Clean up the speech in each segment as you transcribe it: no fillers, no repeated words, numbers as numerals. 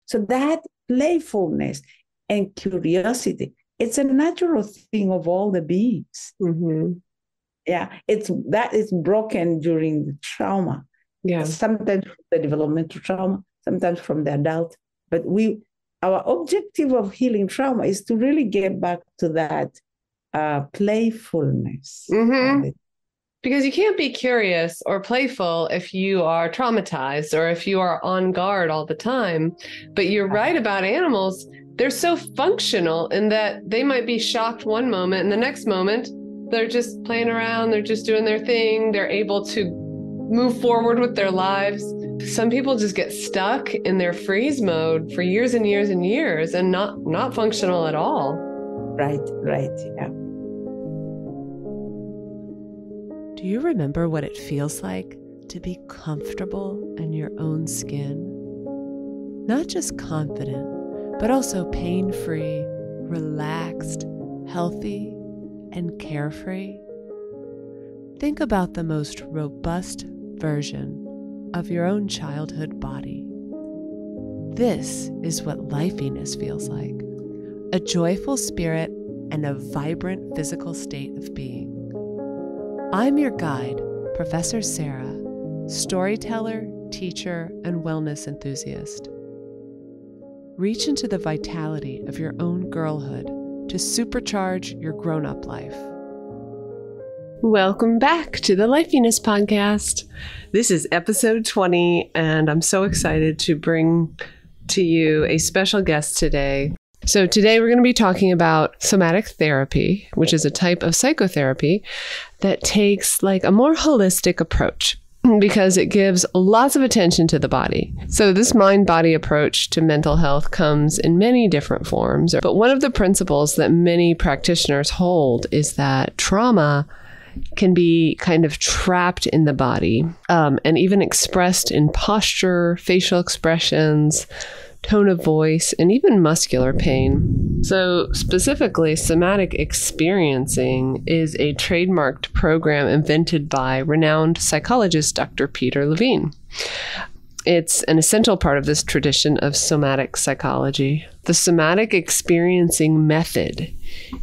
So that playfulness and curiosity, it's a natural thing of all the beings. Mm-hmm. Yeah, that is broken during the trauma. Yeah. Sometimes from the developmental trauma, sometimes from the adult. But our objective of healing trauma is to really get back to that playfulness. Mm-hmm. Because you can't be curious or playful if you are traumatized or if you are on guard all the time. But you're right about animals. They're so functional in that they might be shocked one moment, and the next moment they're just playing around, they're just doing their thing, they're able to move forward with their lives. Some people just get stuck in their freeze mode for years and years and years and not functional at all. Right, yeah. Do you remember what it feels like to be comfortable in your own skin? Not just confident, but also pain-free, relaxed, healthy, and carefree? Think about the most robust version of your own childhood body. This is what Lifeyness feels like, a joyful spirit and a vibrant physical state of being. I'm your guide, Professor Sarah, storyteller, teacher, and wellness enthusiast. Reach into the vitality of your own girlhood to supercharge your grown-up life. Welcome back to the Lifeyness podcast. This is episode 20, and I'm so excited to bring to you a special guest today. So today we're going to be talking about somatic therapy, which is a type of psychotherapy that takes like a more holistic approach because it gives lots of attention to the body. So this mind-body approach to mental health comes in many different forms. But one of the principles that many practitioners hold is that trauma can be kind of trapped in the body and even expressed in posture, facial expressions, tone of voice, and even muscular pain. So specifically, Somatic Experiencing is a trademarked program invented by renowned psychologist Dr. Peter Levine. It's an essential part of this tradition of somatic psychology. The somatic experiencing method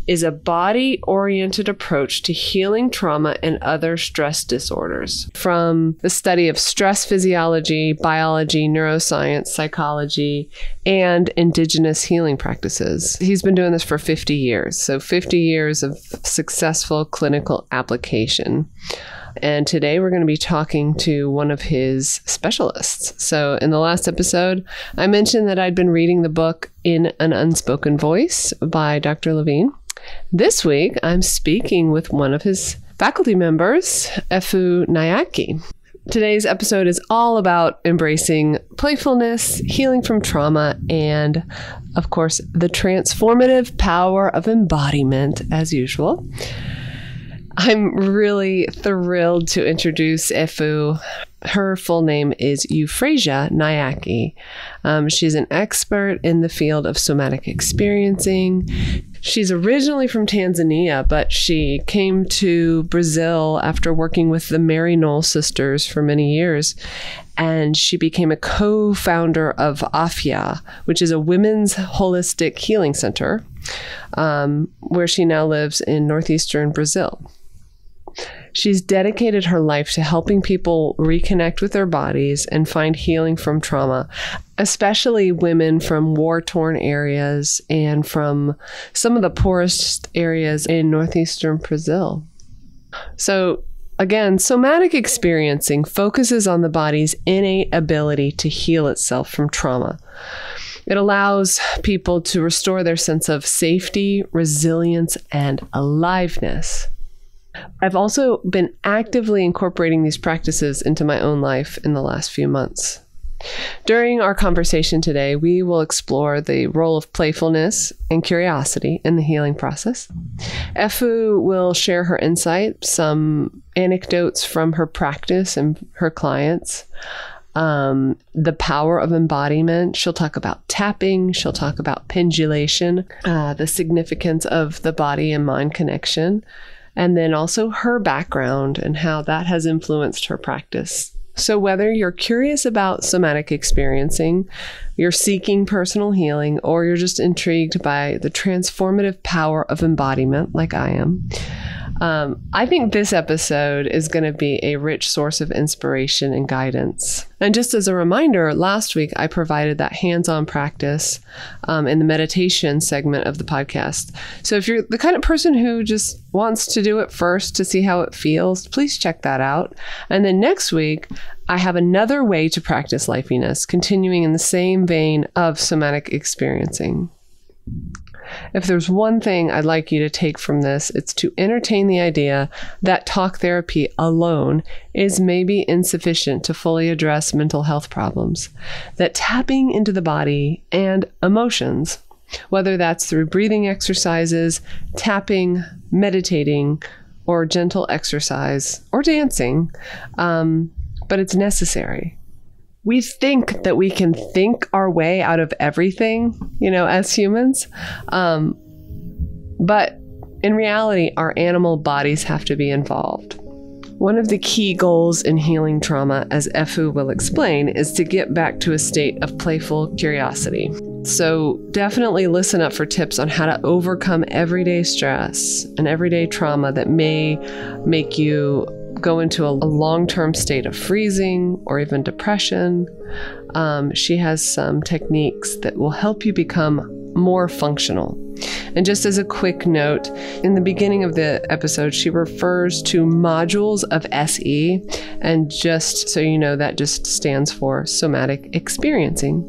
is a body-oriented approach to healing trauma and other stress disorders. From the study of stress physiology, biology, neuroscience, psychology, and indigenous healing practices. He's been doing this for 50 years, so 50 years of successful clinical application. And today we're going to be talking to one of his specialists. So in the last episode, I mentioned that I'd been reading the book In an Unspoken Voice by Dr. Levine. This week, I'm speaking with one of his faculty members, Efu Nyaki. Today's episode is all about embracing playfulness, healing from trauma, and, of course, the transformative power of embodiment, as usual. I'm really thrilled to introduce Efu. Her full name is Efu Nyaki. She's an expert in the field of somatic experiencing. She's originally from Tanzania, but she came to Brazil after working with the Maryknoll sisters for many years. And she became a co-founder of AFYA, which is a women's holistic healing center, where she now lives in northeastern Brazil. She's dedicated her life to helping people reconnect with their bodies and find healing from trauma, especially women from war-torn areas and from some of the poorest areas in northeastern Brazil. So again, somatic experiencing focuses on the body's innate ability to heal itself from trauma. It allows people to restore their sense of safety, resilience, and aliveness. I've also been actively incorporating these practices into my own life in the last few months. During our conversation today, we will explore the role of playfulness and curiosity in the healing process. Efu will share her insight, some anecdotes from her practice and her clients, the power of embodiment. She'll talk about tapping. She'll talk about pendulation, the significance of the body and mind connection, and then also her background and how that has influenced her practice So whether you're curious about somatic experiencing, you're seeking personal healing, or you're just intrigued by the transformative power of embodiment, like I am, I think this episode is going to be a rich source of inspiration and guidance. And just as a reminder, last week I provided that hands-on practice in the meditation segment of the podcast. So if you're the kind of person who just wants to do it first to see how it feels, please check that out. And then next week, I have another way to practice Lifeyness, continuing in the same vein of somatic experiencing. If there's one thing I'd like you to take from this, it's to entertain the idea that talk therapy alone is maybe insufficient to fully address mental health problems. That tapping into the body and emotions, whether that's through breathing exercises, tapping, meditating, or gentle exercise, or dancing, but it's necessary. We think that we can think our way out of everything, as humans. But in reality, our animal bodies have to be involved. One of the key goals in healing trauma, as Efu will explain, is to get back to a state of playful curiosity. So definitely listen up for tips on how to overcome everyday stress and everyday trauma that may make you go into a long-term state of freezing or even depression. She has some techniques that will help you become more functional. And just as a quick note, in the beginning of the episode, she refers to modules of SE, and just so you know, that just stands for Somatic Experiencing.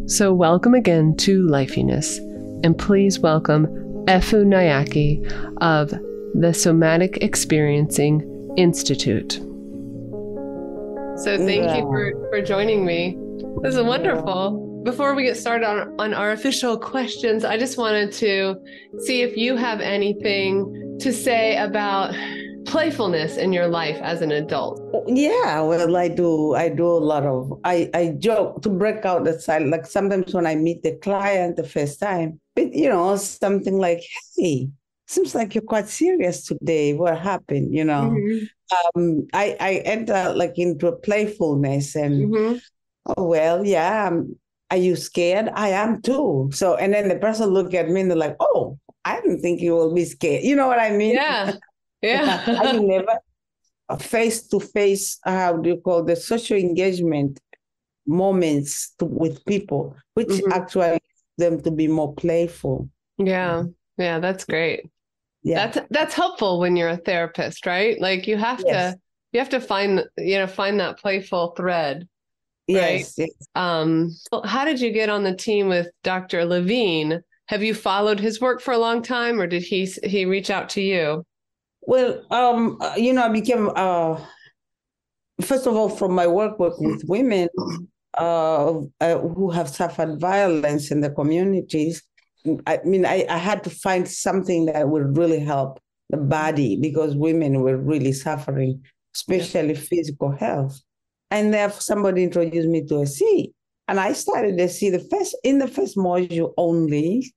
So welcome again to Lifeyness, and please welcome Efu Nyaki of the Somatic Experiencing Institute. So thank you for joining me. This is wonderful. Before we get started on our official questions, I just wanted to see if you have anything to say about playfulness in your life as an adult. Yeah, well, I do a lot of, I joke to break out the side, like sometimes when I meet the client the first time, but something like, hey, seems like you're quite serious today. What happened? Mm-hmm. I enter like into a playfulness and, Mm-hmm. oh, well, yeah. Are you scared? I am too. So, and then the person look at me and they're like, oh, I didn't think you will be scared. You know what I mean? Yeah. Yeah. I never face-to-face, how do you call the social engagement moments with people, which Mm-hmm. actually them to be more playful. Yeah. Yeah. That's great. Yeah. That's helpful when you're a therapist, right? Like you have to find that playful thread. Yes, right? Yes. How did you get on the team with Dr. Levine? Have you followed his work for a long time, or did he reach out to you? Well, I became first of all from my work with women who have suffered violence in the communities. I mean, I had to find something that would really help the body because women were really suffering, especially physical health. And therefore, somebody introduced me to a C. And I started to see the first module only,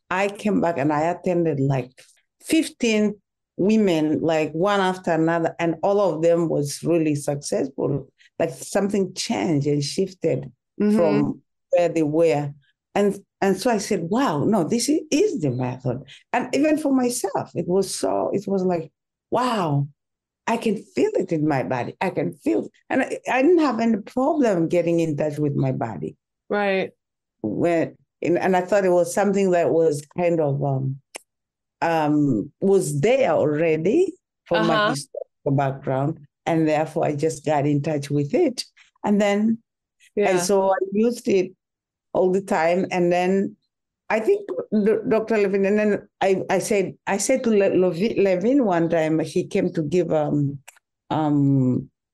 I came back and I attended like 15 women, like one after another, and all of them was really successful. Like something changed and shifted from where they were. And so I said, wow, no, this is the method. And even for myself, it was like, wow, I can feel it in my body. I can feel it. And I didn't have any problem getting in touch with my body. Right. And I thought it was something that was kind of, was there already from my historical background. And therefore, I just got in touch with it. And then, and so I used it all the time. And then I think Dr. Levine, and then I said to Levine one time, he came to give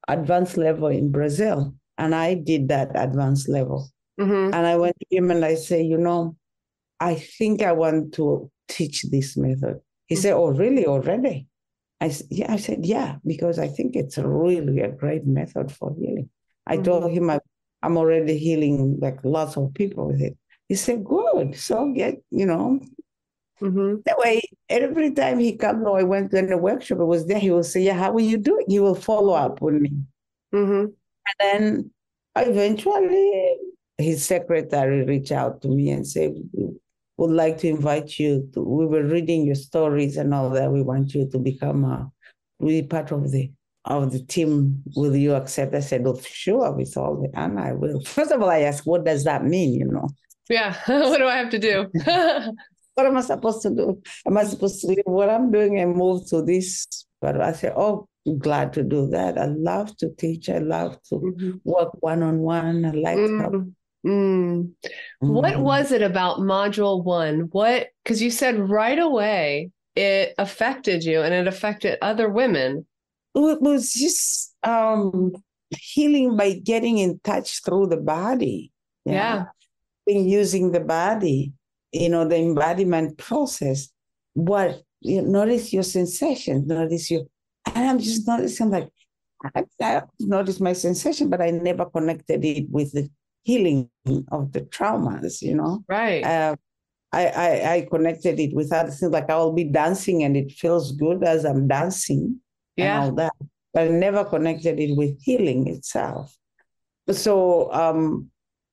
advanced level in Brazil, and I did that advanced level. And I went to him and I said, I think I want to teach this method. He said, oh, really, already? I said, yeah, because I think it's really a great method for healing. I told him I'm already healing like lots of people with it. He said, good. So That way, every time he comes or I went to a workshop, I was there, he will say, yeah, how are you doing? He will follow up with me. And then eventually his secretary reached out to me and said, we would like to invite you to, we were reading your stories and all that. We want you to become really part of the team. Will you accept? I said, oh, sure, with all the honor, I will. First of all, I asked, what does that mean, you know? Yeah. What do I have to do? What am I supposed to do? Am I supposed to leave what I'm doing and move to this? But I said, oh, I'm glad to do that. I love to teach. I love to work one-on-one. I like help. What was it about module 1? Because you said right away it affected you and it affected other women. It was just healing by getting in touch through the body. Yeah. Using the body, the embodiment process. Notice your sensations, and I'm just noticing, like, I noticed my sensation, but I never connected it with the healing of the traumas, Right. I connected it with other things, like I will be dancing and it feels good as I'm dancing and all that, but I never connected it with healing itself. So,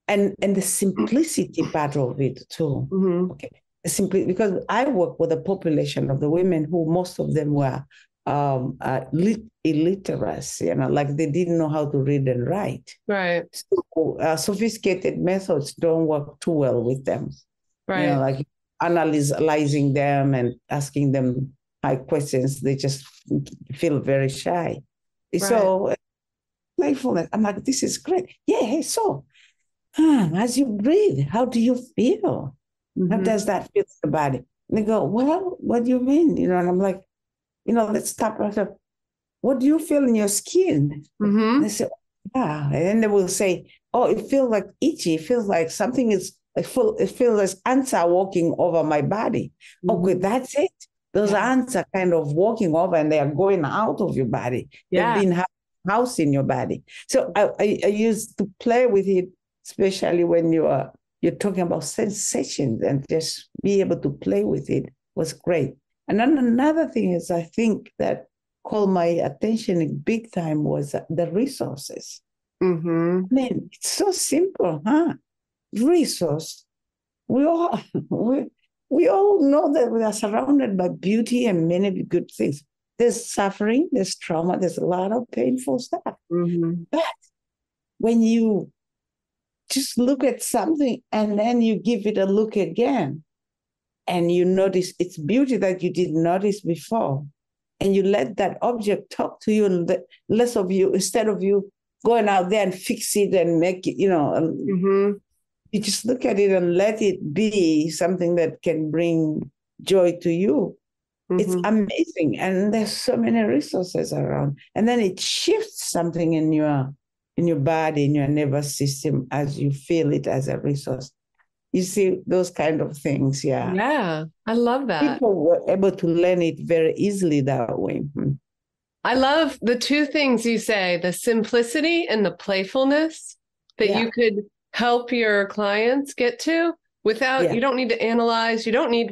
and the simplicity part of it too. Okay, simply because I work with a population of the women who most of them were illiterate, like they didn't know how to read and write. Right. So sophisticated methods don't work too well with them. Right. Like analyzing them and asking them high questions, they just feel very shy. Right. So playfulness, I'm like, this is great. Yeah, hey, so as you breathe, how do you feel? How does that feel in the body? And they go, well, what do you mean? And I'm like, let's stop right up. What do you feel in your skin? And they say, yeah. And then they will say, oh, it feels like itchy. It feels like something is, it feels like ants are walking over my body. Okay, that's it. Those ants are kind of walking over and they are going out of your body. Yeah. They've been housed in your body. So I used to play with it, especially when you're talking about sensations, and just be able to play with it was great. And then another thing is, I think that called my attention big time was the resources. I mean, it's so simple, huh? Resource. We all know that we are surrounded by beauty and many good things. There's suffering, there's trauma, there's a lot of painful stuff. But when you just look at something and then you give it a look again, and you notice its beauty that you didn't notice before, and you let that object talk to you, and less of you, instead of you going out there and fix it and make it, you just look at it and let it be something that can bring joy to you. It's amazing. And there's so many resources around. And then it shifts something in your body, in your nervous system, as you feel it as a resource. You see those kind of things, yeah. Yeah, I love that. People were able to learn it very easily that way. I love the two things you say, the simplicity and the playfulness that you could help your clients get to without, you don't need to analyze, you don't need,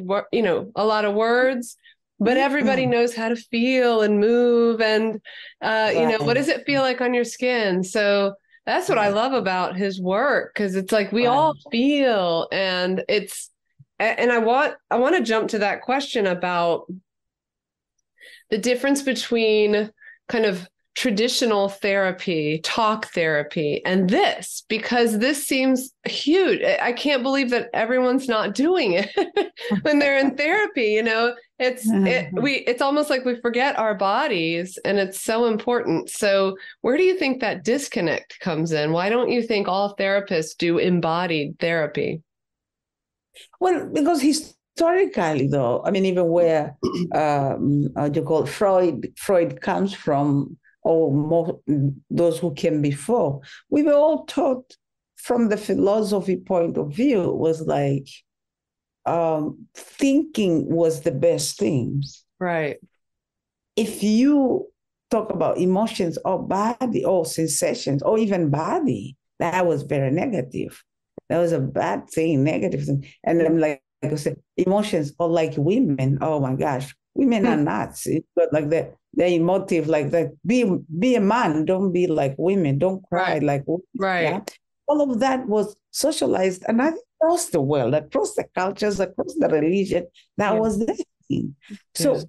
a lot of words, but everybody knows how to feel and move and, what does it feel like on your skin? So that's what I love about his work, because it's like we all feel, and I want to jump to that question about the difference between kind of traditional therapy, talk therapy, and this, because this seems huge. I can't believe that everyone's not doing it when they're in therapy. It's almost like we forget our bodies, and it's so important. So where do you think that disconnect comes in? Why don't you think all therapists do embodied therapy? Well, because historically, though, I mean, even where Freud comes from, or those who came before, we were all taught from the philosophy point of view, was like thinking was the best thing. Right. If you talk about emotions or body or sensations or even body, that was very negative. That was a bad thing, negative thing. And I'm like, I say, emotions are like women. Oh my gosh, women are nuts. It's got like they're emotive like that. Be a man. Don't be like women. Don't cry like women. Right. Yeah. All of that was socialized, and I think across the world, across the cultures, across the religion, that was the thing. So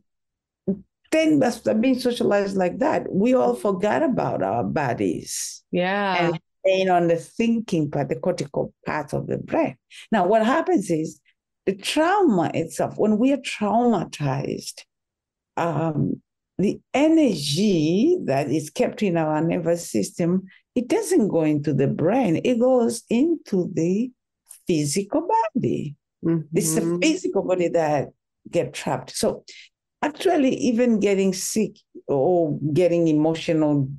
then that's being socialized like that. We all forgot about our bodies. Yeah. And staying on the thinking part, the cortical part of the brain. Now, what happens is the trauma itself, when we are traumatized, the energy that is kept in our nervous system, it doesn't go into the brain, it goes into the physical body. It's the physical body that get trapped. So actually, even getting sick or getting emotional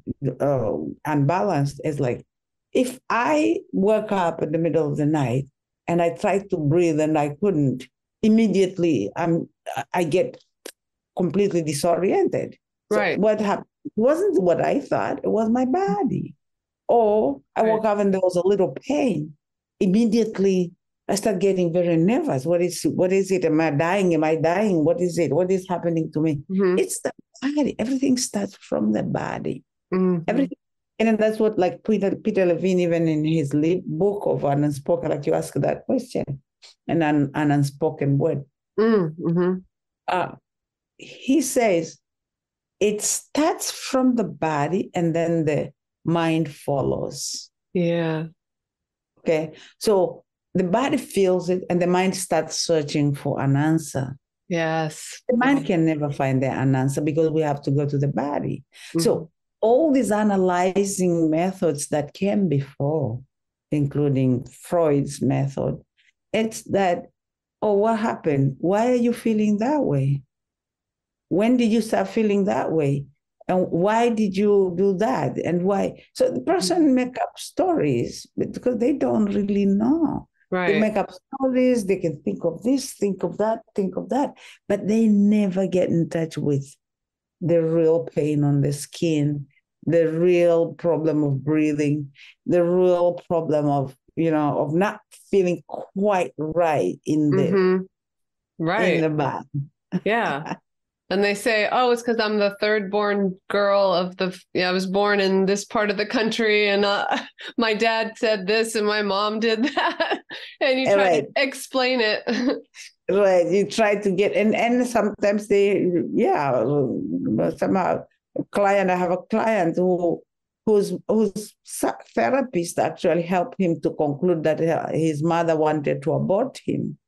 unbalanced is like, if I woke up in the middle of the night and I tried to breathe and I couldn't, immediately I get completely disoriented. So what happened? It wasn't what I thought, it was my body. Or I woke up and there was a little pain. Immediately, I start getting very nervous. What is it? Am I dying? Am I dying? What is it? What is happening to me? It's the body. Everything starts from the body. Everything. And then that's what, like Peter Levine, even in his book of an unspoken, like you ask that question, and an unspoken word. He says it starts from the body and then the mind follows. Yeah. Okay. So the body feels it and the mind starts searching for an answer. Yes. The mind can never find an answer because we have to go to the body. So all these analyzing methods that came before, including Freud's method, it's that, oh, what happened? Why are you feeling that way? When did you start feeling that way? And why did you do that? And why? So the person make up stories because they don't really know. They make up stories. They can think of this, think of that, but they never get in touch with the real pain on the skin, the real problem of breathing, the real problem of, of not feeling quite right in the in the body. Yeah. And they say, oh, it's because I'm the third born girl I was born in this part of the country and my dad said this and my mom did that. And you try to explain it. Right. You try to get, and sometimes somehow I have a client whose therapist actually helped him to conclude that his mother wanted to abort him.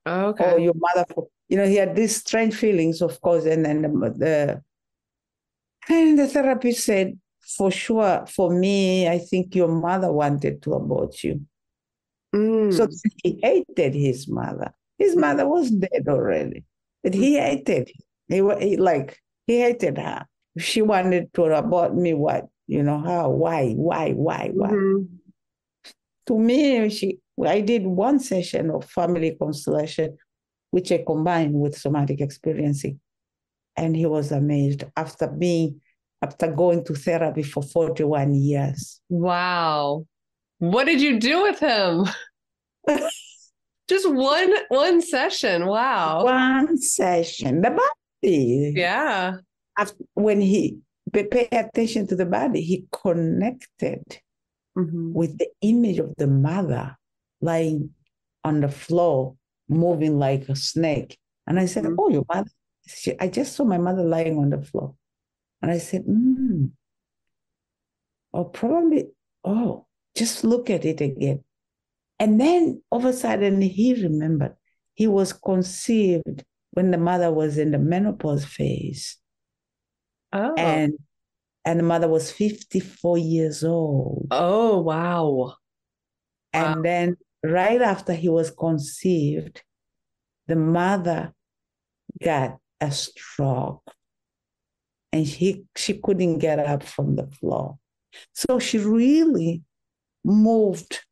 Okay. Or your mother, he had these strange feelings, of course, and then the therapist said, for sure, for me, I think your mother wanted to abort you. So he hated his mother. His mother was dead already, but he hated her. He hated her. She wanted to abort me. What? How? Why? To me, I did one session of family constellation, which I combined with somatic experiencing. And he was amazed after going to therapy for 41 years. Wow. What did you do with him? Just one session. Wow. One session. The body. Yeah. When he paid attention to the body, he connected with the image of the mother lying on the floor, moving like a snake. And I said, oh, your mother. I just saw my mother lying on the floor. And I said, just look at it again. And then all of a sudden he remembered he was conceived when the mother was in the menopause phase. Oh. And the mother was 54 years old. Oh, wow. And then right after he was conceived, the mother got a stroke and she couldn't get up from the floor. So she really moved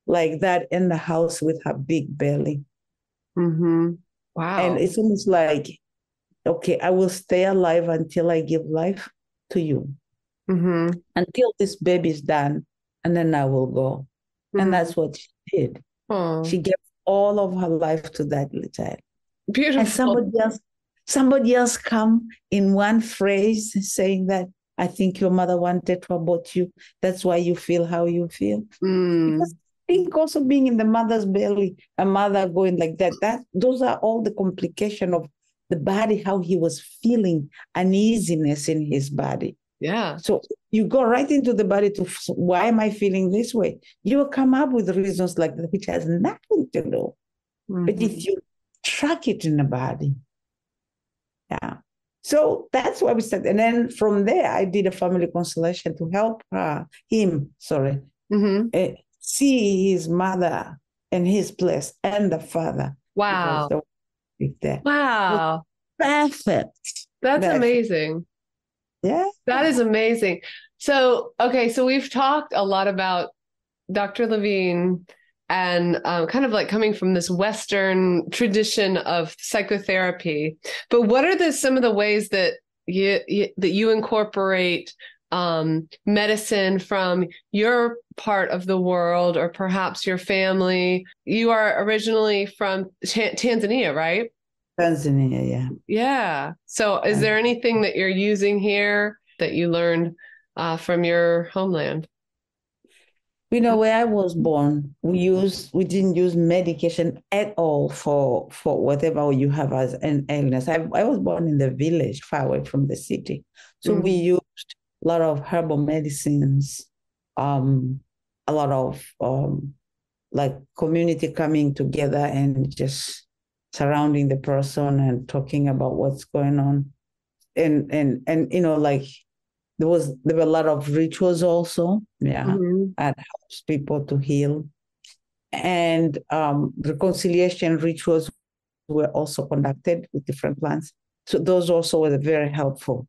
like that in the house with her big belly. Wow. And it's almost like, okay, I will stay alive until I give life to you. Until this baby's done, and then I will go. And that's what she did. She gave all of her life to that little child. Beautiful. And somebody else come in one phrase saying that, I think your mother wanted to abort you. That's why you feel how you feel. Because I think also being in the mother's belly, a mother going like that, those are all the complication of the body, how he was feeling uneasiness in his body. Yeah. So you go right into the body to, why am I feeling this way? You will come up with reasons like that, which has nothing to do. But if you track it in the body, yeah. So that's why we started. And then from there, I did a family constellation to help him see his mother and his place and the father. Wow. There. Wow. Perfect. That's amazing. Yeah. That is amazing. So, okay, so we've talked a lot about Dr. Levine and kind of like coming from this Western tradition of psychotherapy. But what are some of the ways that you incorporate medicine from your part of the world, or perhaps your family? You are originally from Tanzania, right? Tanzania, yeah. Yeah. So is there anything that you're using here that you learned from your homeland? You know, where I was born, we didn't use medication at all for whatever you have as an illness. I was born in the village, far away from the city. So we used a lot of herbal medicines, a lot of like community coming together and just surrounding the person and talking about what's going on. And you know, like there were a lot of rituals also, that helps people to heal. And reconciliation rituals were also conducted with different plants. So those also were very helpful.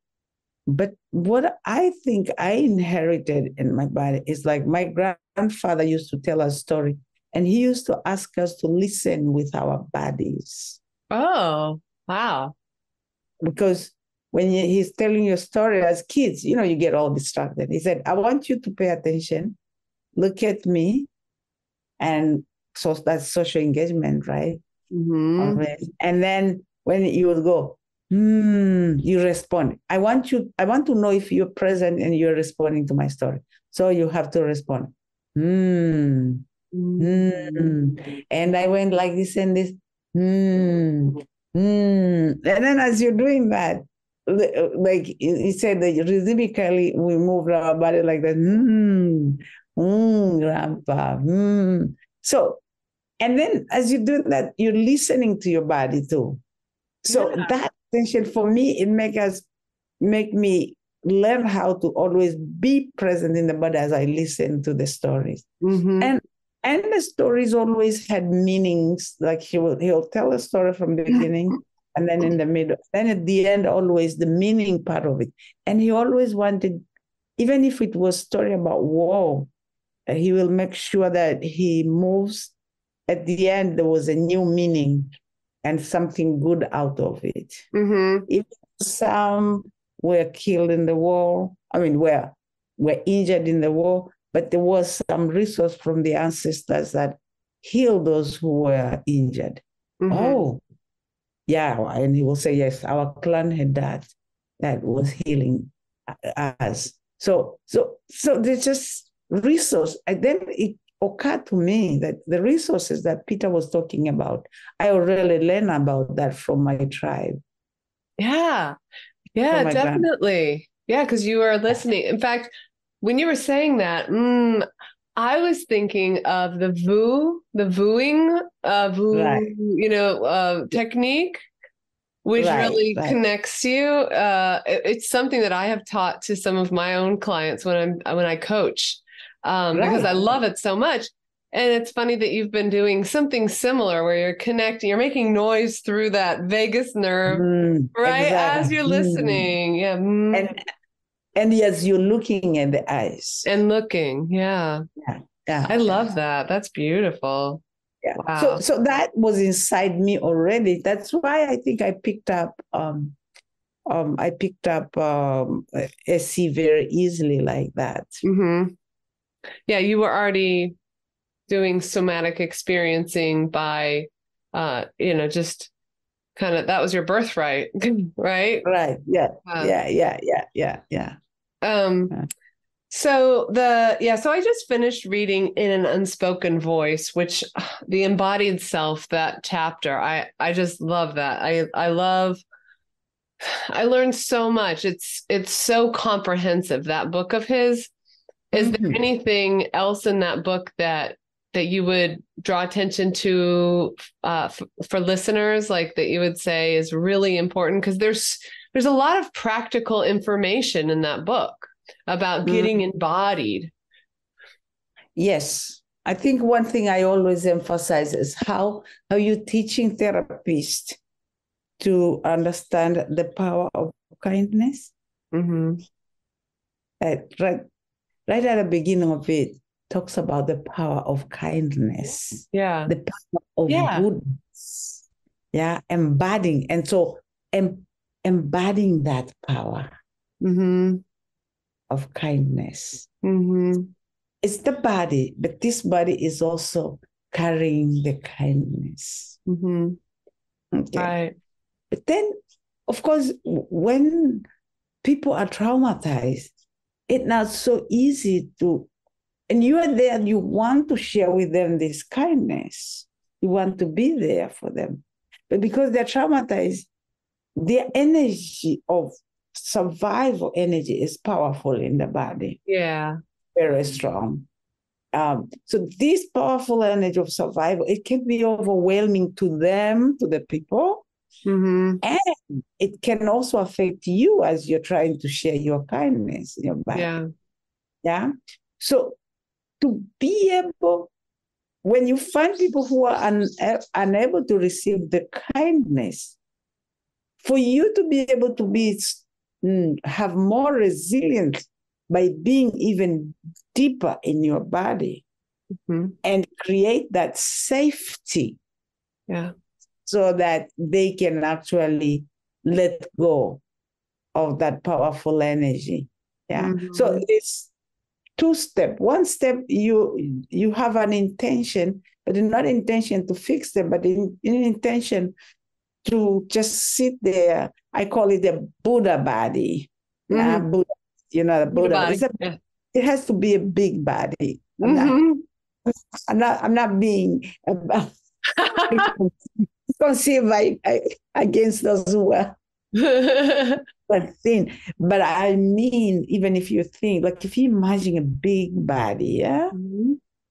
But what I think I inherited in my body is like my grandfather used to tell us a story, and he used to ask us to listen with our bodies. Oh, wow. Because when he's telling you a story as kids, you know, you get all distracted. He said, I want you to pay attention, look at me. And so that's social engagement, right? And then when you would go, you respond. I want to know if you're present and you're responding to my story. So you have to respond. And I went like this and this. And then as you're doing that, like he said that rhythmically we moved our body like that. Grandpa. So, and then as you do that, you're listening to your body too. So that attention for me, it make me learn how to always be present in the body as I listen to the stories. And the stories always had meanings. Like he'll tell a story from the beginning and then in the middle, then at the end, always the meaning part of it. And he always wanted, even if it was a story about war, he will make sure that he moves. At the end, there was a new meaning and something good out of it. If some were killed in the war, were injured in the war, but there was some resource from the ancestors that healed those who were injured. Oh, yeah. And he will say, yes, our clan had that was healing us. So there's just resource. And then it occurred to me that the resources that Peter was talking about, I already learned about that from my tribe. Yeah, definitely. Yeah, because you were listening. In fact, when you were saying that, I was thinking of the vooing, technique, which really connects you. It's something that I have taught to some of my own clients when I coach, because I love it so much. And it's funny that you've been doing something similar where you're connecting, you're making noise through that vagus nerve, right? Exactly. As you're listening. Yeah. And as you're looking at the eyes. And looking. Yeah. I love that. That's beautiful. Yeah. Wow. So that was inside me already. That's why I think I picked up SC very easily like that. Yeah, you were already doing somatic experiencing by, just kind of, that was your birthright, right? Right. Yeah. Uh, Yeah. So I just finished reading In an Unspoken Voice, which the embodied self, that chapter, I just love that. I learned so much. It's so comprehensive, that book of his. Is there anything else in that book that you would draw attention to for listeners, like that you would say is really important? Because there's a lot of practical information in that book about getting embodied. Yes. I think one thing I always emphasize is how you teaching therapists to understand the power of kindness. Mm-hmm. Right at the beginning of it, talks about the power of kindness. Yeah. The power of goodness. Yeah. Embodying. And so embodying that power of kindness. It's the body, but this body is also carrying the kindness. Okay. Right. But then, of course, when people are traumatized, it's not so easy to, and you are there, you want to share with them this kindness. You want to be there for them. But because they're traumatized, their energy of survival energy is powerful in the body. Yeah. Very strong. So this powerful energy of survival, it can be overwhelming to them, to the people. And it can also affect you as you're trying to share your kindness in your body. Yeah. So to be able, when you find people who are unable to receive the kindness, for you to be able to have more resilience by being even deeper in your body and create that safety. Yeah. So that they can actually let go of that powerful energy. Yeah. So it's two steps. One step, you have an intention, but not intention to fix them, but in intention to just sit there. I call it the Buddha body. Buddha, the Buddha. Body. It has to be a big body. I'm not being conceived against those who are but thin. But I mean, even if you think, like if you imagine a big body,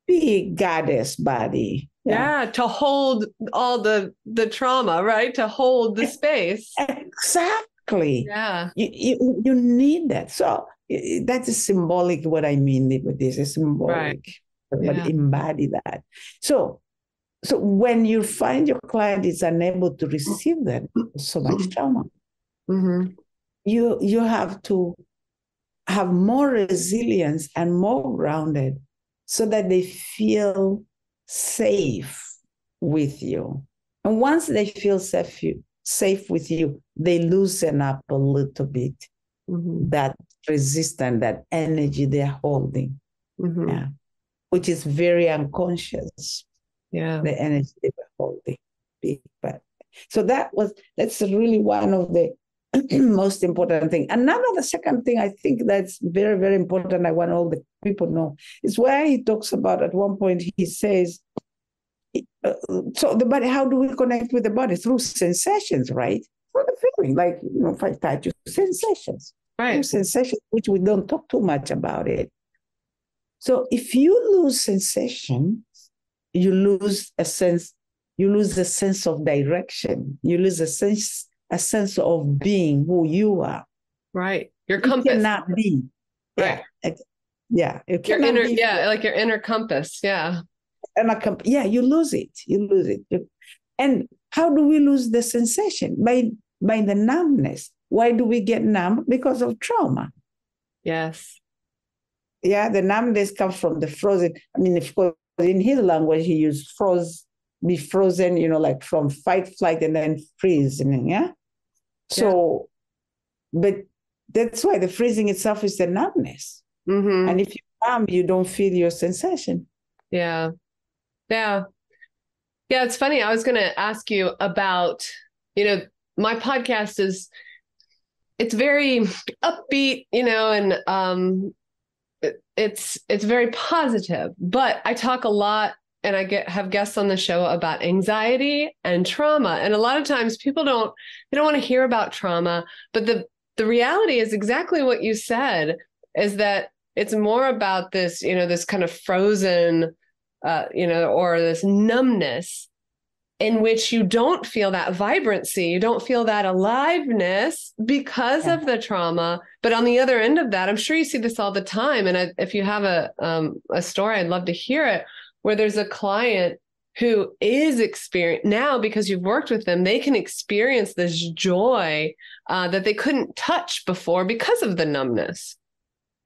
big goddess body. Yeah, to hold all the trauma, right? To hold the space. Exactly. Yeah. You need that. So that is symbolic what I mean with this. It's symbolic. Right. But embody that. So when you find your client is unable to receive that, so much trauma, you have to have more resilience and more grounded so that they feel safe with you. And once they feel safe with you, they loosen up a little bit that resistance, that energy they're holding, which is very unconscious. Yeah, the energy they were holding. So that's really one of the most important thing. The second thing I think that's very, very important, I want all the people to know, is where he talks about at one point, he says, so the body, how do we connect with the body? Through sensations, right? Through the feeling, like, if I touch you, sensations. Right. Through sensations, which we don't talk too much about it. So if you lose sensation, you lose a sense of direction. You lose a sense of being who you are. Right. Your compass. You cannot be. Right. Yeah. Your inner, like your inner compass. Yeah. You lose it. You lose it. And how do we lose the sensation? By the numbness. Why do we get numb? Because of trauma. Yes. Yeah, the numbness comes from the frozen. I mean, of course, in his language, he used be frozen, like from fight, flight, and then freezing, yeah? So, but that's why the freezing itself is the numbness. And if you're numb, you don't feel your sensation. Yeah. Yeah. Yeah. It's funny. I was going to ask you about, my podcast it's very upbeat, and it's very positive, but I talk a lot and have guests on the show about anxiety and trauma. And a lot of times people don't want to hear about trauma, but the reality is exactly what you said, is that it's more about this, this kind of frozen, or this numbness in which you don't feel that vibrancy, you don't feel that aliveness because of the trauma. But on the other end of that, I'm sure you see this all the time. And if you have a story, I'd love to hear it, where there's a client who is experiencing now, because you've worked with them, they can experience this joy that they couldn't touch before because of the numbness.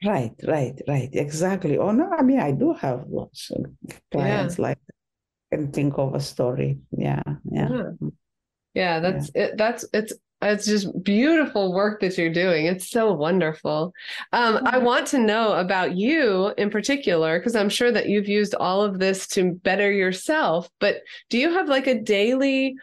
Right. Exactly. Oh no, I mean, I do have lots of clients like that. Can think of a story. Yeah. That's it. It's just beautiful work that you're doing. It's so wonderful. I want to know about you in particular, because I'm sure that you've used all of this to better yourself, but do you have like a daily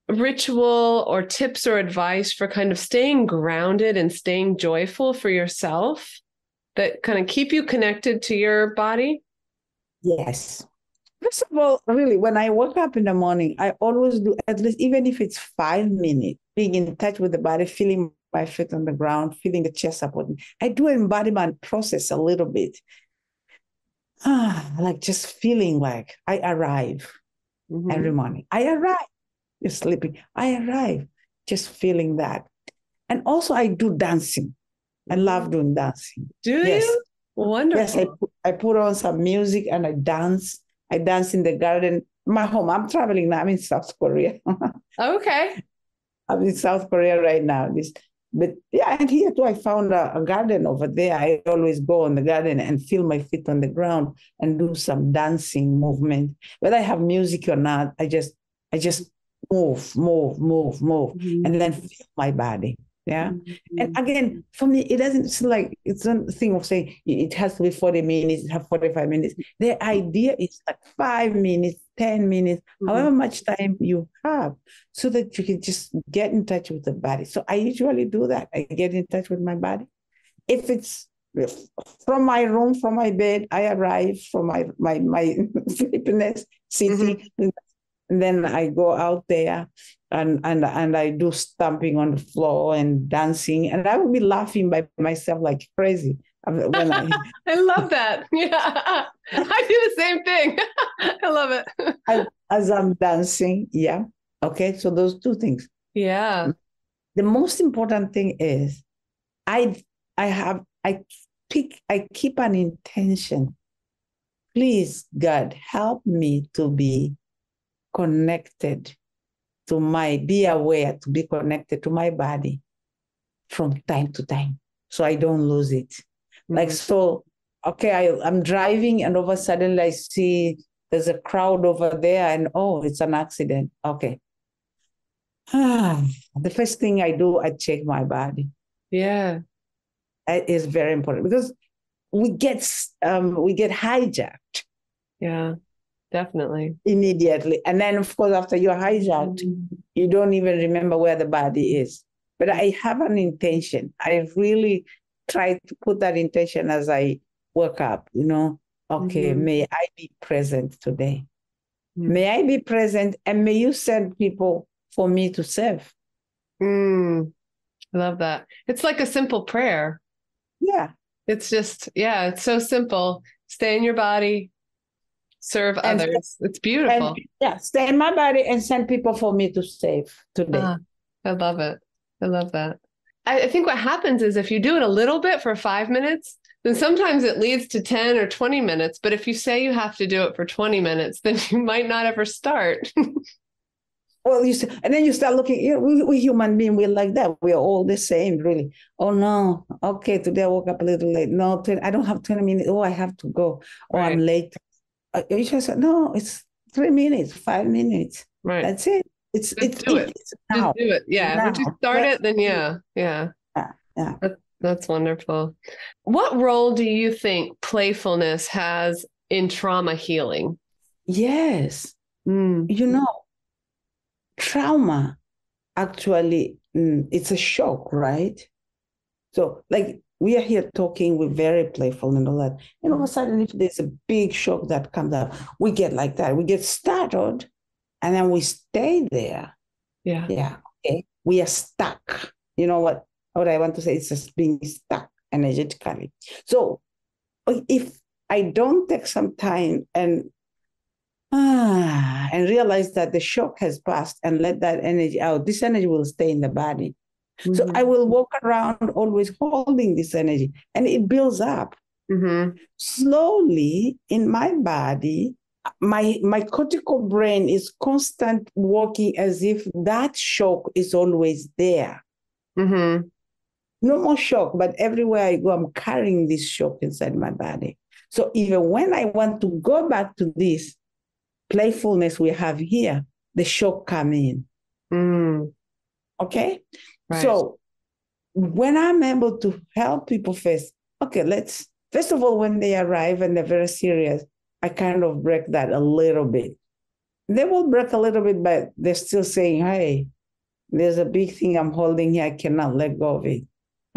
ritual or tips or advice for kind of staying grounded and staying joyful for yourself that kind of keep you connected to your body? Yes. First of all, really, when I wake up in the morning, I always do, at least, even if it's 5 minutes, being in touch with the body, feeling my feet on the ground, feeling the chest support. I do embodiment process a little bit. Like just feeling like I arrive every morning. I arrive. You're sleeping. I arrive. Just feeling that. And also I do dancing. I love doing dancing. Do you? Wonderful. Yes, I put on some music and I dance. I dance in the garden. My home. I'm traveling now. I'm in South Korea. Okay. I'm in South Korea right now. But yeah, and here too, I found a garden over there. I always go in the garden and feel my feet on the ground and do some dancing movement. Whether I have music or not, I just move, and then feel my body. Yeah. And again, for me, it doesn't seem like it's a thing of saying it has to be 40 minutes, have 45 minutes. The idea is like 5 minutes, 10 minutes, however much time you have, so that you can just get in touch with the body. So I usually do that. I get in touch with my body. If it's from my room, from my bed, I arrive from my sleepiness, sitting, and then I go out there and I do stamping on the floor and dancing, and I will be laughing by myself like crazy. When I love that. Yeah, I do the same thing. I love it. As I'm dancing, yeah. Okay, so those two things. Yeah. The most important thing is I keep an intention. Please, God, help me to be connected be aware, to be connected to my body from time to time, so I don't lose it. Like, so, okay, I'm driving and all of a sudden I see there's a crowd over there and, it's an accident. Okay. The first thing I do, I check my body. Yeah. It is very important because we get hijacked. Yeah. Definitely. Immediately. And then, of course, after you're hijacked, you don't even remember where the body is. But I have an intention. I really try to put that intention as I wake up, okay, may I be present today. May I be present, and may you send people for me to serve. I love that. It's like a simple prayer. Yeah. It's just, it's so simple. Stay in your body. Serve others. It's beautiful. Stay in my body and send people for me to save today. I love it. I love that. I think what happens is if you do it a little bit for 5 minutes, then sometimes it leads to 10 or 20 minutes. But if you say you have to do it for 20 minutes, then you might not ever start. Well, and then you start looking, we human beings, we're like that. We're all the same, really. Oh, no. Okay, today I woke up a little late. No, I don't have 20 minutes. Oh, I have to go. Oh, right. I'm late. You just said, no, it's 3 minutes, 5 minutes. Right. That's it. Just do it. Just do it. Yeah. Now. Once you start it, then yeah. That's wonderful. What role do you think playfulness has in trauma healing? Yes. Mm. You know, trauma actually, it's a shock, right? So, like, we are here talking, we're very playful and all that. And all of a sudden, if there's a big shock that comes up, we get like that. We get startled and then we stay there. Yeah. Yeah. Okay. We are stuck. You know what I want to say? It's just being stuck energetically. So, if I don't take some time and realize that the shock has passed and let that energy out, this energy will stay in the body. Mm-hmm. So I will walk around always holding this energy and it builds up. Mm-hmm. Slowly in my body, my cortical brain is constant working as if that shock is always there. Mm-hmm. No more shock, but everywhere I go, I'm carrying this shock inside my body. So even when I want to go back to this playfulness we have here, the shock come in. Mm. Okay? Right. So when I'm able to help people first of all, when they arrive and they're very serious, I kind of break that a little bit. They will break a little bit, but they're still saying, hey, there's a big thing I'm holding here. I cannot let go of it.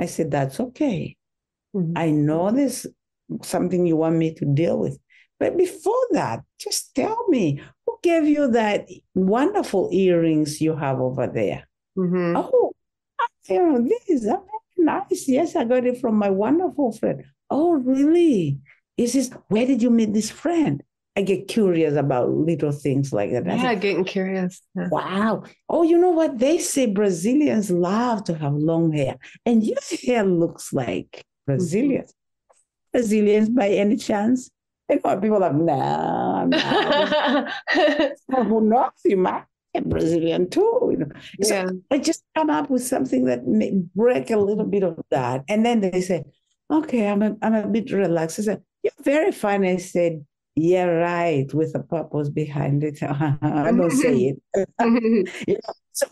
I said, that's okay. Mm-hmm. I know there's something you want me to deal with. But before that, just tell me, who gave you that wonderful earrings you have over there? Mm-hmm. Oh, these are very nice. Yes, I got it from my wonderful friend. Oh, really? Where did you meet this friend? I get curious about little things like that. Yeah, getting curious. Yeah. Wow. Oh, you know what? They say Brazilians love to have long hair. And your hair looks like Brazilians. Mm-hmm. Brazilians by any chance? And people are, no. Who knows? You might be Brazilian too. You know? So yeah. I just come up with something that may break a little bit of that. And then they say, okay, I'm a bit relaxed. I said, you're very fine. I said, yeah, right, with a purpose behind it. I don't say it. You know, so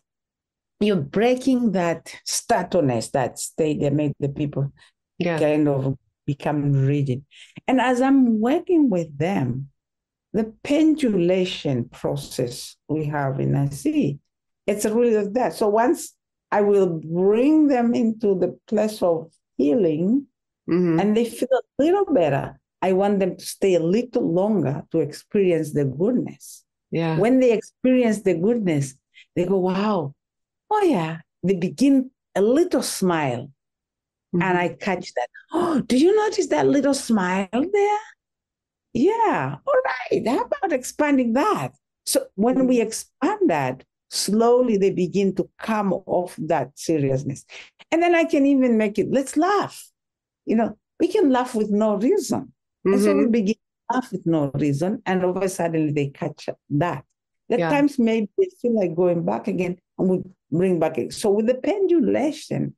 you're breaking that stubbornness, that state that made the people kind of become rigid. And as I'm working with them, the pendulation process we have in IC, it's really like that. So once I will bring them into the place of healing, and they feel a little better, I want them to stay a little longer to experience the goodness. Yeah. When they experience the goodness, they go, wow, oh yeah. They begin a little smile. And I catch that. Oh, do you notice that little smile there? Yeah. All right. How about expanding that? So when we expand that, slowly they begin to come off that seriousness. And then I can even make it, let's laugh. You know, we can laugh with no reason. And so we begin to laugh with no reason. And all of a sudden they catch that. At times maybe they feel like going back again and we bring back it. So with the pendulation,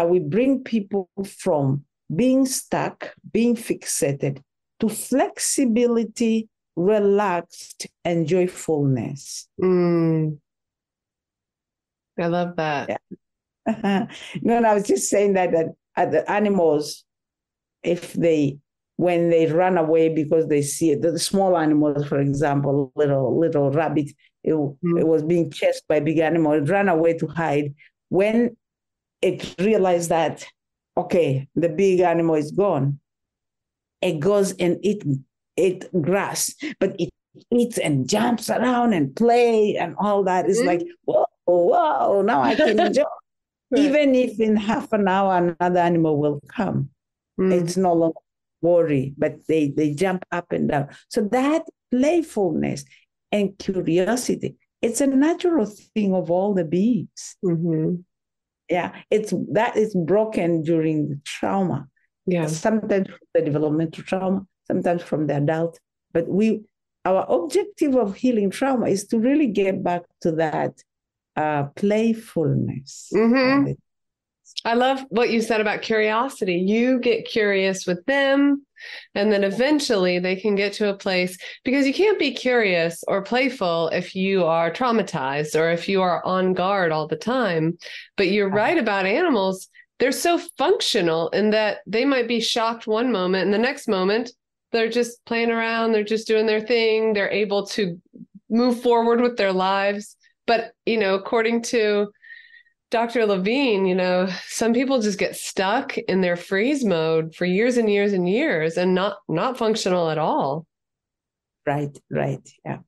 we bring people from being stuck, being fixated, to flexibility, relaxed, and joyfulness. I love that. Yeah. No, I was just saying that the animals, when they run away because they see it, the small animals, for example, little rabbit, it was being chased by a big animal, it ran away to hide. When it realized that, okay, the big animal is gone, it goes and eat grass, but it eats and jumps around and play and all that. It's like, whoa, now I can enjoy. Right. Even if in half an hour another animal will come, it's no longer worry, but they jump up and down. So that playfulness and curiosity, it's a natural thing of all the beings. Yeah, it's broken during the trauma. Yeah, sometimes from the developmental trauma, sometimes from the adult. But our objective of healing trauma is to really get back to that playfulness. I love what you said about curiosity. You get curious with them, and then eventually they can get to a place, because you can't be curious or playful if you are traumatized or if you are on guard all the time. But you're right about animals. They're so functional in that they might be shocked one moment, and the next moment They're just playing around. They're just doing their thing. They're able to move forward with their lives. But, according to Dr. Levine, some people just get stuck in their freeze mode for years and years and years and not functional at all. Right. Yeah.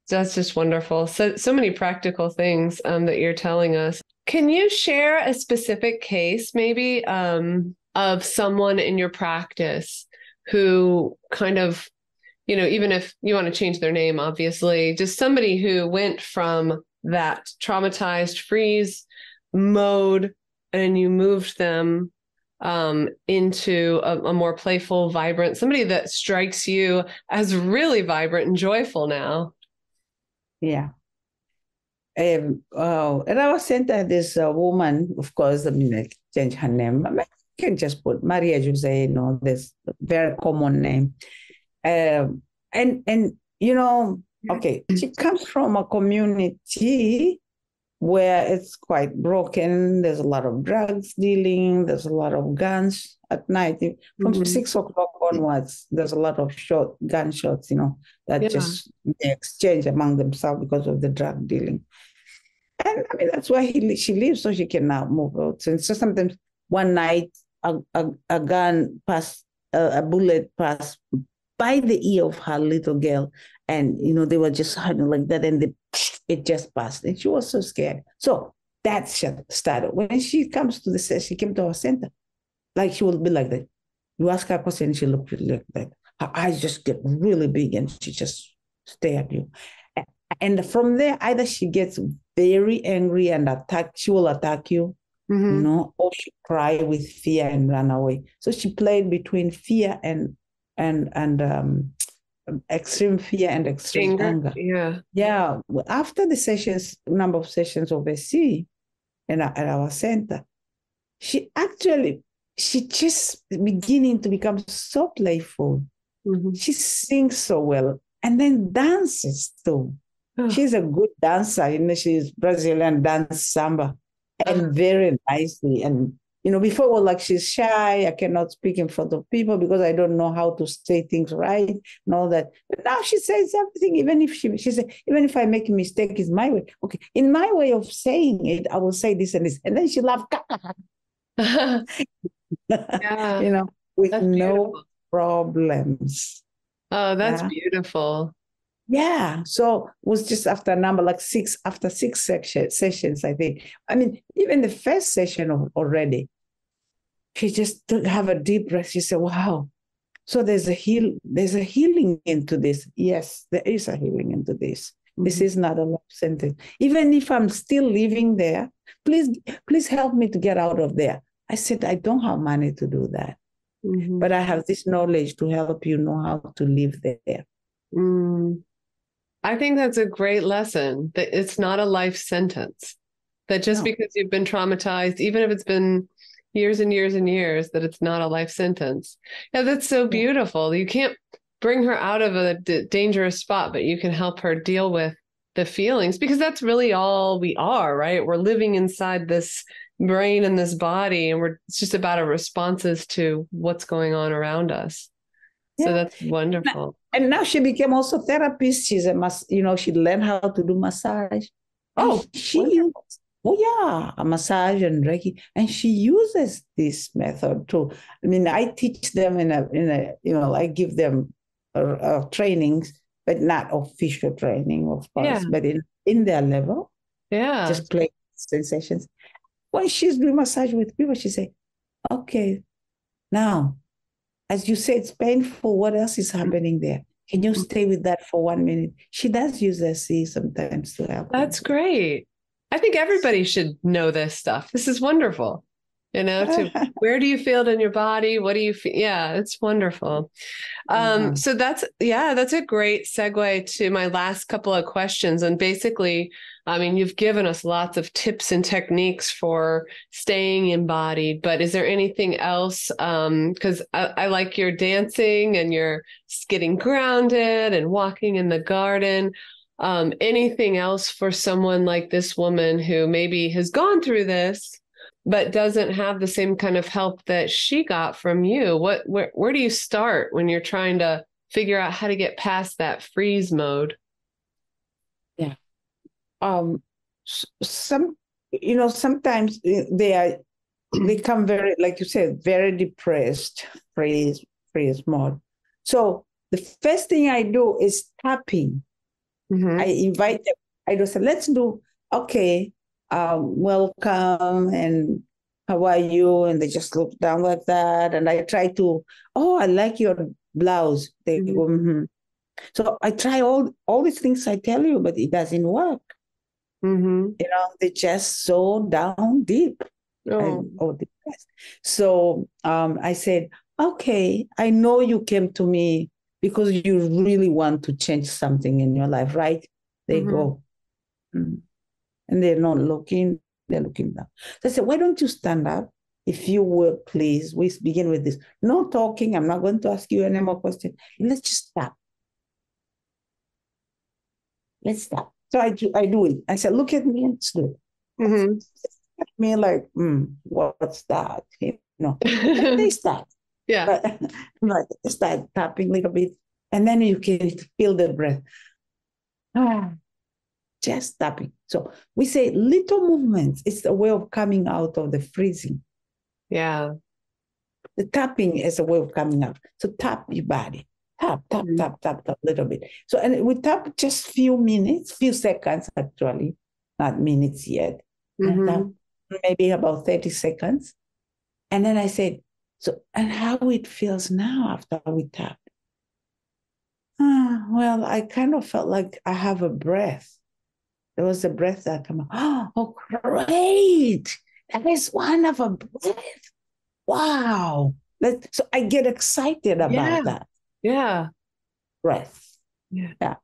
That's just wonderful. So many practical things that you're telling us. Can you share a specific case maybe of someone in your practice who kind of, even if you want to change their name, obviously, just somebody who went from that traumatized freeze mode and you moved them into a more playful, vibrant, somebody that strikes you as really vibrant and joyful now? Yeah. At our center, there's a woman, of course, I change her name. I can just put Maria Jose, this very common name. Okay, she comes from a community where it's quite broken. There's a lot of drugs dealing. There's a lot of guns at night. From 6 o'clock onwards, there's a lot of gunshots, that just they exchange among themselves because of the drug dealing. And that's where she lives, so she can now move out. And so sometimes one night, a gun passed, a bullet passed by the ear of her little girl. And, they were just hiding like that. And it just passed. And she was so scared. So that started. When she comes to she came to our center, like she will be like that. You ask her a question, and she look like that. Her eyes just get really big and she just stare at you. And from there, either she gets very angry and she will attack you, or she cry with fear and run away. So she played between fear and extreme fear and extreme anger. Yeah. After the number of sessions overseas at our center, she just beginning to become so playful. She sings so well and then dances too. She's a good dancer. She's Brazilian dance samba and very nicely. And, before it was like she's shy. I cannot speak in front of people because I don't know how to say things right and all that. But now she says everything, even if she said, even if I make a mistake, it's my way. Okay, in my way of saying it, I will say this and this. And then she laughed. With no problems. Oh, that's beautiful. Yeah. So it was just after after six sessions, I think. Even the first session already, she just took have a deep breath. She said, wow. So there's a healing into this. Yes, there is a healing into this. This is not a life sentence. Even if I'm still living there, please help me to get out of there. I said, I don't have money to do that. But I have this knowledge to help you know how to live there. I think that's a great lesson, that it's not a life sentence, that just because you've been traumatized, even if it's been years and years and years, that it's not a life sentence. Yeah, that's so beautiful. You can't bring her out of a dangerous spot, but you can help her deal with the feelings, because that's really all we are, right? We're living inside this brain and this body, and it's just about our responses to what's going on around us. So that's wonderful. And now she became also therapist. She's she learned how to do massage. A massage and Reiki, and she uses this method too. I teach them I give them trainings, but not official training, of course, but in their level, just play sensations. When she's doing massage with people, she say, okay, now, as you say, it's painful. What else is happening there? Can you stay with that for 1 minute? She does use SC sometimes to help. That's great. I think everybody should know this stuff. This is wonderful. Where do you feel it in your body? What do you feel? Yeah, it's wonderful. So that's a great segue to my last couple of questions. And basically, you've given us lots of tips and techniques for staying embodied, but is there anything else? Because I like your dancing and your getting grounded and walking in the garden. Anything else for someone like this woman who maybe has gone through this, but doesn't have the same kind of help that she got from you. Where do you start when you're trying to figure out how to get past that freeze mode? Yeah. Some, sometimes they come very, like you said, very depressed, freeze mode. So the first thing I do is tapping. Mm-hmm. I invite them. I just say, let's do, okay, welcome, and how are you? And they just look down like that. And I try to, oh, I like your blouse. They go, mm-hmm. So I try all these things I tell you, but it doesn't work. Mm-hmm. They're just so down deep. Depressed. So I said, okay, I know you came to me because you really want to change something in your life, right? They go, and they're not looking, they're looking down. So I said, why don't you stand up? If you would, please, we begin with this. No talking. I'm not going to ask you any more questions. Let's just stop. Let's stop. So I do it. I said, look at me and slow. Mm-hmm. At me like, what's that? They start. Yeah. But start tapping a little bit. And then you can feel the breath. Just tapping. So we say little movements. It's a way of coming out of the freezing. Yeah. The tapping is a way of coming out. So tap your body. Tap a little bit. So, and we tap just few seconds actually, not minutes yet. Mm-hmm. And maybe about 30 seconds. And then I said, so, and how it feels now after we tap? Well, I kind of felt like I have a breath. There was a breath that came out. Oh, great. That is one of a breath. Wow. So I get excited about that. Yeah. Breath. Yeah.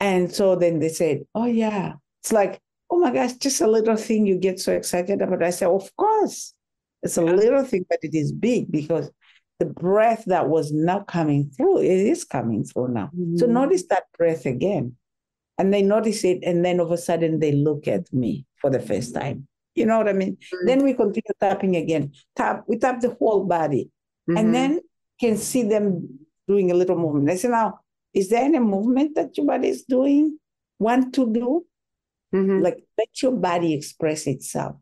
And so then they said, oh, yeah. It's like, oh my gosh, just a little thing you get so excited about. I said, of course. It's a little thing, but it is big because the breath that was not coming through, it is coming through now. Mm-hmm. So notice that breath again. And they notice it, and then all of a sudden they look at me for the first time. You know what I mean? Mm-hmm. Then we continue tapping again. We tap the whole body. Mm-hmm. And then can see them doing a little movement. I say, now, is there any movement that your body is doing? Want to do? Mm-hmm. Like, let your body express itself.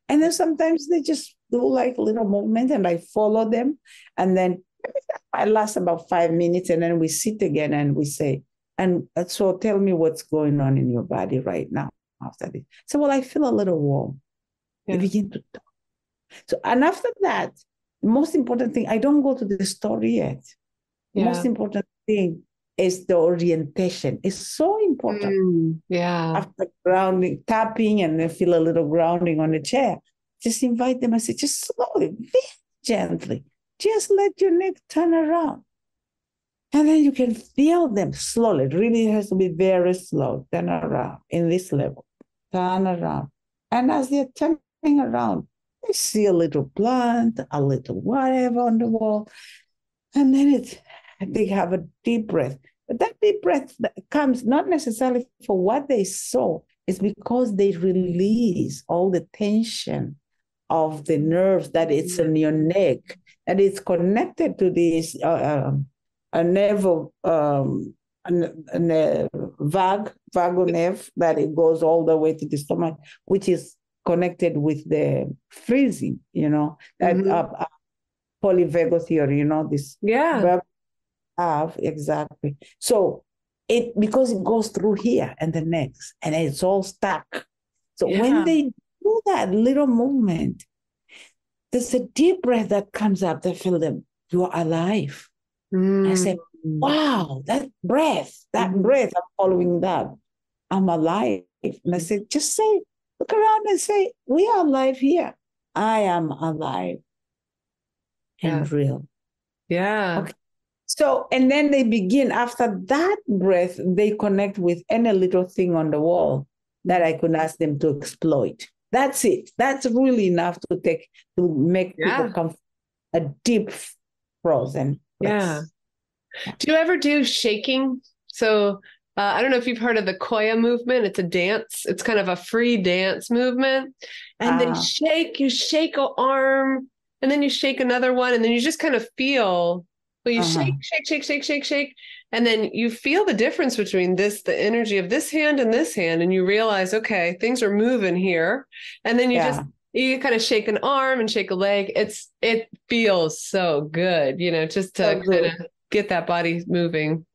And then sometimes they just do like a little movement, and I follow them. And then I last about 5 minutes, and then we sit again and we say, and so tell me what's going on in your body right now after this. So, well, I feel a little warm. Yeah. We begin to talk. So, and after that, the most important thing, I don't go to the story yet. Yeah. The most important thing is the orientation. It's so important. Yeah. After grounding, tapping, and then feel a little grounding on the chair, just invite them and say, just slowly, very gently, just let your neck turn around. And then you can feel them slowly. It really has to be very slow. Turn around in this level. Turn around. And as they're turning around, they see a little plant, a little whatever on the wall. And then they have a deep breath. But that deep breath comes not necessarily for what they saw. It's because they release all the tension of the nerves that it's in your neck. And it's connected to this a nerve, vagal nerve that it goes all the way to the stomach, which is connected with the freezing, that polyvagal theory, this. Yeah. Exactly. So because it goes through here and the next, and it's all stuck. So when they do that little movement, there's a deep breath that comes up. They feel them. You are alive. I said, wow, that breath, I'm following that. I'm alive. And I said, just say, look around and say, we are alive here. I am alive and real. Yeah. Okay. So, and then they begin, after that breath, they connect with any little thing on the wall that I could ask them to exploit. That's it. That's really enough to make people come a deep frozen place. Yeah. Do you ever do shaking? So I don't know if you've heard of the Koya movement. It's a dance. It's kind of a free dance movement. And they you shake an arm, and then you shake another one, and then you just kind of feel, well, you shake. And then you feel the difference between the energy of this hand and this hand. And you realize, okay, things are moving here. And then you kind of shake an arm and shake a leg. It feels so good, just to kind of get that body moving.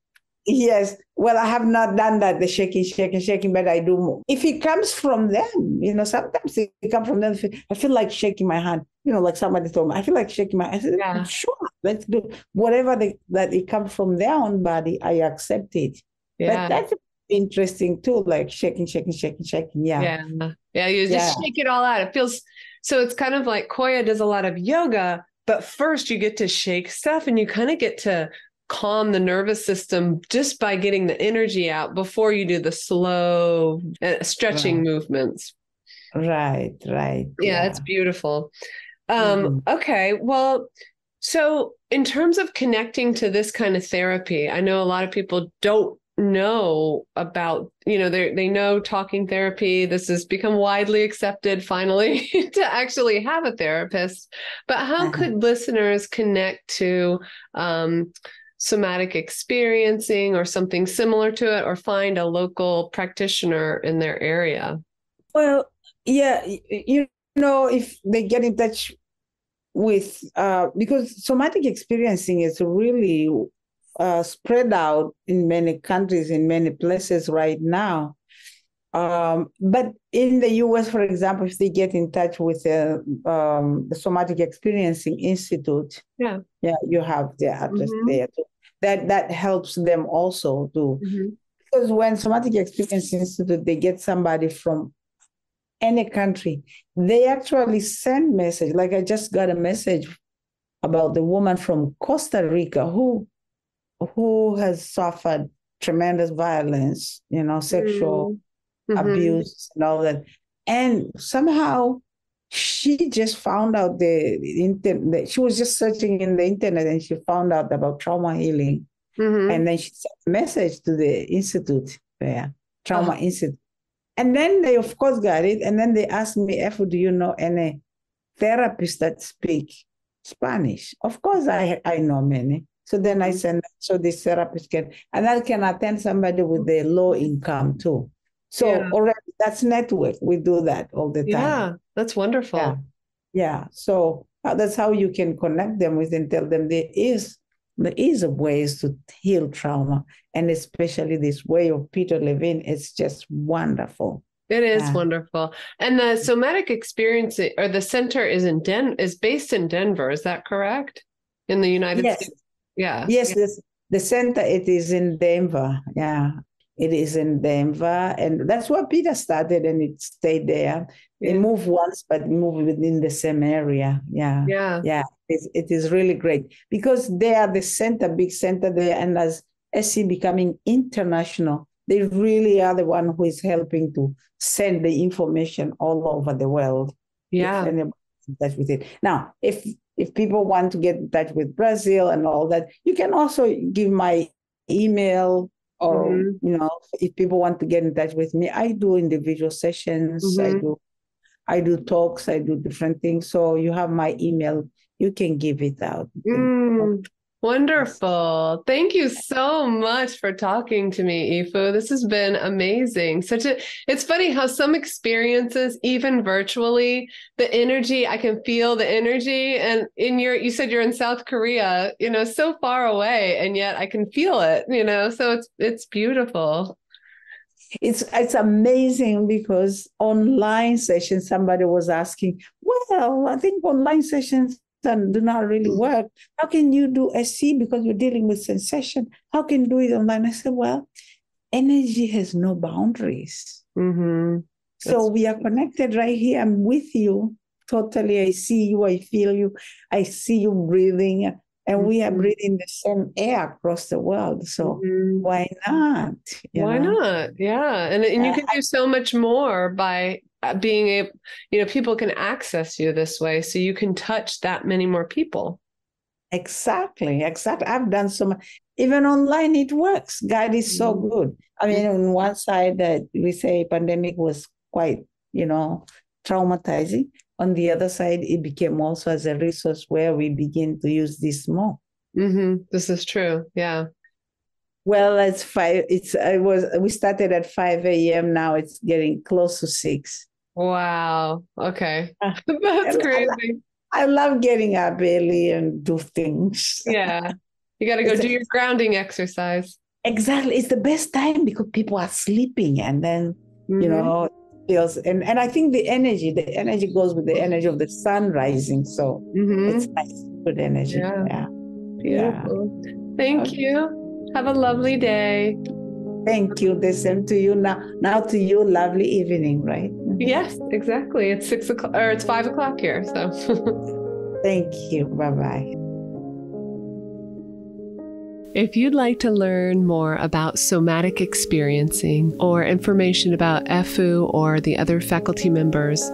Yes. Well, I have not done that, the shaking, but I do more. If it comes from them, sometimes it comes from them. I feel like shaking my hand, like somebody told me, I feel like shaking my hand. I said, sure, let's do whatever that it comes from their own body, I accept it. Yeah. But that's interesting too, like shaking. Yeah. Yeah. You just shake it all out. It feels, so it's kind of like Koya does a lot of yoga, but first you get to shake stuff and you kind of get to calm the nervous system just by getting the energy out before you do the slow stretching movements. Right. Yeah, it's beautiful. Okay, well, so in terms of connecting to this kind of therapy, I know a lot of people don't know about, they know talking therapy. This has become widely accepted finally to actually have a therapist. But how could listeners connect to somatic experiencing or something similar to it, or find a local practitioner in their area? Well, yeah, if they get in touch with, because somatic experiencing is really spread out in many countries, in many places right now. But in the US, for example, if they get in touch with the Somatic Experiencing Institute, you have the address there too. That helps them also too. Because when Somatic Experiencing Institute, they get somebody from any country, they actually send message. Like I just got a message about the woman from Costa Rica who has suffered tremendous violence, sexual abuse and all that. And somehow she just found out the internet. She was just searching in the internet and she found out about trauma healing. And then she sent a message to the institute there, Trauma Institute. And then they, of course, got it. And then they asked me, Efu, do you know any therapists that speak Spanish? Of course, I know many. So then I send, so this therapist can, and I can attend somebody with a low income too. So already that's network. We do that all the time. Yeah, that's wonderful. Yeah. So that's how you can connect them with and tell them there is ways to heal trauma. And especially this way of Peter Levine, it's just wonderful. It is wonderful. And the Somatic Experiencing, or the center is based in Denver. Is that correct? In the United States? Yeah. Yes, the center, it is in Denver. Yeah, it is in Denver. And that's where Peter started and it stayed there. They moved once, but moved within the same area. Yeah. It is really great because they are the center, big center there. And as SC becoming international, they really are the one who is helping to send the information all over the world. Yeah. And in touch with it. Now, if people want to get in touch with Brazil and all that, you can also give my email or, if people want to get in touch with me, I do individual sessions. I do talks, I do different things. So you have my email, you can give it out. Wonderful. Thank you so much for talking to me, Efu. This has been amazing. It's funny how some experiences, even virtually, the energy, I can feel the energy. And you said you're in South Korea, so far away, and yet I can feel it, so it's beautiful. It's amazing because online sessions, somebody was asking, well, I think online sessions do not really work. How can you do SC because you're dealing with sensation? How can you do it online? I said, well, energy has no boundaries. So we are connected right here. I'm with you totally. I see you, I feel you, I see you breathing, and we are breathing the same air across the world. So why not? Why not? Yeah. And you can do so much more by being able, people can access you this way, so you can touch that many more people. Exactly. I've done so much. even online, it works. God is so good. I mean, on one side that we say pandemic was quite, traumatizing. On the other side, it became also as a resource where we begin to use this more. This is true. Yeah. Well, we started at 5 a.m. Now it's getting close to 6. Wow. Okay. That's crazy. I love getting up early and do things. Yeah. You got to go do your grounding exercise. Exactly. It's the best time because people are sleeping, and then, feels, and I think the energy goes with the energy of the sun rising. So it's nice, good energy. Yeah. Beautiful. Thank you. Have a lovely day. Thank you. The same to you. Now to you, lovely evening, right? Yes, exactly. It's 6 o'clock, or it's 5 o'clock here. So thank you. Bye-bye. If you'd like to learn more about somatic experiencing or information about Efu or the other faculty members,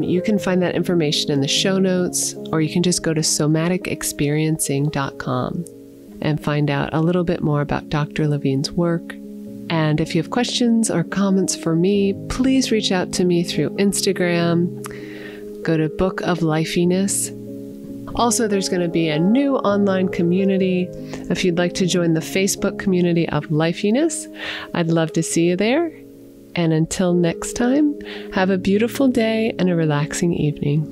you can find that information in the show notes, or you can just go to somaticexperiencing.com and find out a little bit more about Dr. Levine's work. And if you have questions or comments for me, please reach out to me through Instagram. Go to Book of Lifeyness. Also, there's going to be a new online community. If you'd like to join the Facebook community of Lifeyness, I'd love to see you there. And until next time, have a beautiful day and a relaxing evening.